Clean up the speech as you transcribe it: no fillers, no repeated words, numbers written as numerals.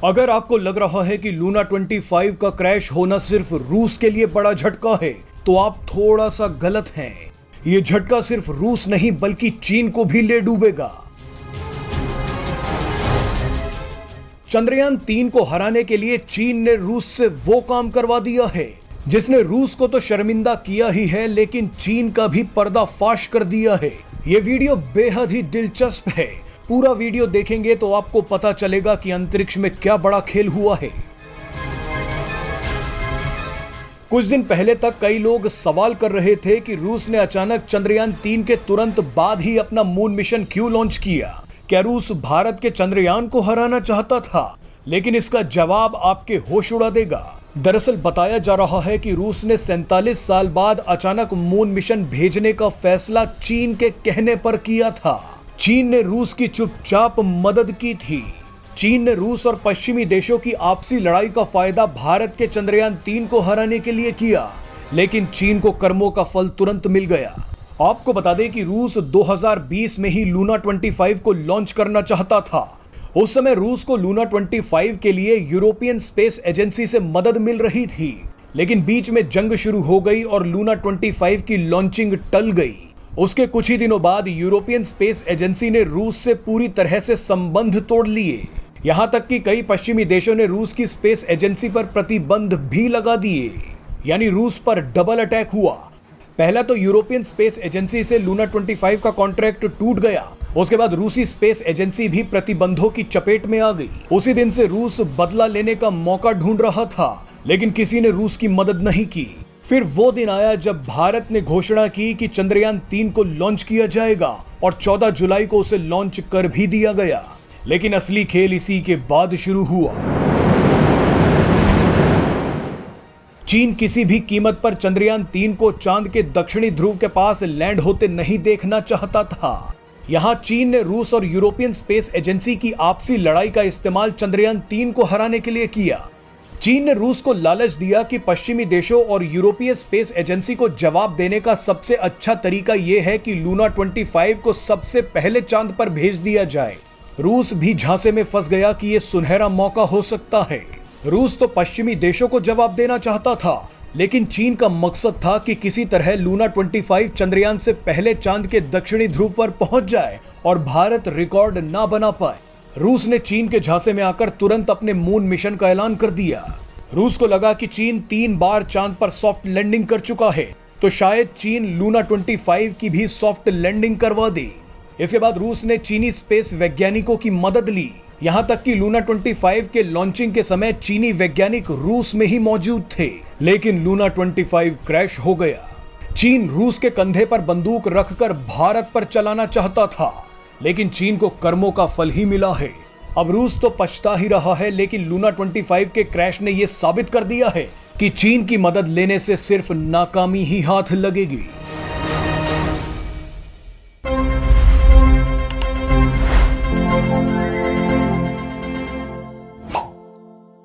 अगर आपको लग रहा है कि लूना 25 का क्रैश होना सिर्फ रूस के लिए बड़ा झटका है, तो आप थोड़ा सा गलत हैं। ये झटका सिर्फ रूस नहीं बल्कि चीन को भी ले डूबेगा। चंद्रयान 3 को हराने के लिए चीन ने रूस से वो काम करवा दिया है जिसने रूस को तो शर्मिंदा किया ही है, लेकिन चीन का भी पर्दाफाश कर दिया है। ये वीडियो बेहद ही दिलचस्प है। पूरा वीडियो देखेंगे तो आपको पता चलेगा कि अंतरिक्ष में क्या बड़ा खेल हुआ है। कुछ दिन पहले तक कई लोग सवाल कर रहे थे कि रूस ने अचानक चंद्रयान 3 के तुरंत बाद ही अपना मून मिशन क्यों लॉन्च किया। क्या रूस भारत के चंद्रयान को हराना चाहता था? लेकिन इसका जवाब आपके होश उड़ा देगा। दरअसल बताया जा रहा है कि रूस ने 47 साल बाद अचानक मून मिशन भेजने का फैसला चीन के कहने पर किया था। चीन ने रूस की चुपचाप मदद की थी। चीन ने रूस और पश्चिमी देशों की आपसी लड़ाई का फायदा भारत के चंद्रयान 3 को हराने के लिए किया, लेकिन चीन को कर्मों का फल तुरंत मिल गया। आपको बता दें कि रूस 2020 में ही लूना 25 को लॉन्च करना चाहता था। उस समय रूस को लूना 25 के लिए यूरोपियन स्पेस एजेंसी से मदद मिल रही थी, लेकिन बीच में जंग शुरू हो गई और लूना 25 की लॉन्चिंग टल गई। उसके कुछ ही दिनों बाद यूरोपियन स्पेस एजेंसी ने रूस से पूरी तरह से संबंध तोड़ लिए। यहां तक कि कई पश्चिमी देशों ने रूस की स्पेस एजेंसी पर प्रतिबंध भी लगा दिए, यानी रूस पर डबल अटैक हुआ। पहला तो यूरोपियन स्पेस एजेंसी से लूना 25 का कॉन्ट्रैक्ट टूट गया। उसके बाद रूसी स्पेस एजेंसी भी प्रतिबंधों की चपेट में आ गई। उसी दिन से रूस बदला लेने का मौका ढूंढ रहा था, लेकिन किसी ने रूस की मदद नहीं की। फिर वो दिन आया जब भारत ने घोषणा की कि चंद्रयान 3 को लॉन्च किया जाएगा और 14 जुलाई को उसे लॉन्च कर भी दिया गया। लेकिन असली खेल इसी के बाद शुरू हुआ। चीन किसी भी कीमत पर चंद्रयान 3 को चांद के दक्षिणी ध्रुव के पास लैंड होते नहीं देखना चाहता था। यहां चीन ने रूस और यूरोपियन स्पेस एजेंसी की आपसी लड़ाई का इस्तेमाल चंद्रयान 3 को हराने के लिए किया। चीन ने रूस को लालच दिया कि पश्चिमी देशों और यूरोपीय स्पेस एजेंसी को जवाब देने का सबसे अच्छा तरीका यह है कि लूना 25 को सबसे पहले चांद पर भेज दिया जाए। रूस भी झांसे में फंस गया कि यह सुनहरा मौका हो सकता है। रूस तो पश्चिमी देशों को जवाब देना चाहता था, लेकिन चीन का मकसद था कि किसी तरह लूना 25 चंद्रयान से पहले चांद के दक्षिणी ध्रुव पर पहुंच जाए और भारत रिकॉर्ड ना बना पाए। रूस ने चीन के झांसे में आकर तुरंत अपने मून मिशन का ऐलान कर दिया। रूस को लगा कि चीन 3 बार चांद पर सॉफ्ट लैंडिंग कर चुका है, तो शायद चीन लूना 25 की भी सॉफ्ट लैंडिंग करवा दे। इसके बाद रूस ने चीनी स्पेस वैज्ञानिकों की मदद ली। यहां तक कि लूना 25 के लॉन्चिंग के समय चीनी वैज्ञानिक रूस में ही मौजूद थे, लेकिन लूना 25 क्रैश हो गया। चीन रूस के कंधे पर बंदूक रखकर भारत पर चलाना चाहता था, लेकिन चीन को कर्मों का फल ही मिला है। अब रूस तो पछता ही रहा है, लेकिन लूना 25 के क्रैश ने यह साबित कर दिया है कि चीन की मदद लेने से सिर्फ नाकामी ही हाथ लगेगी।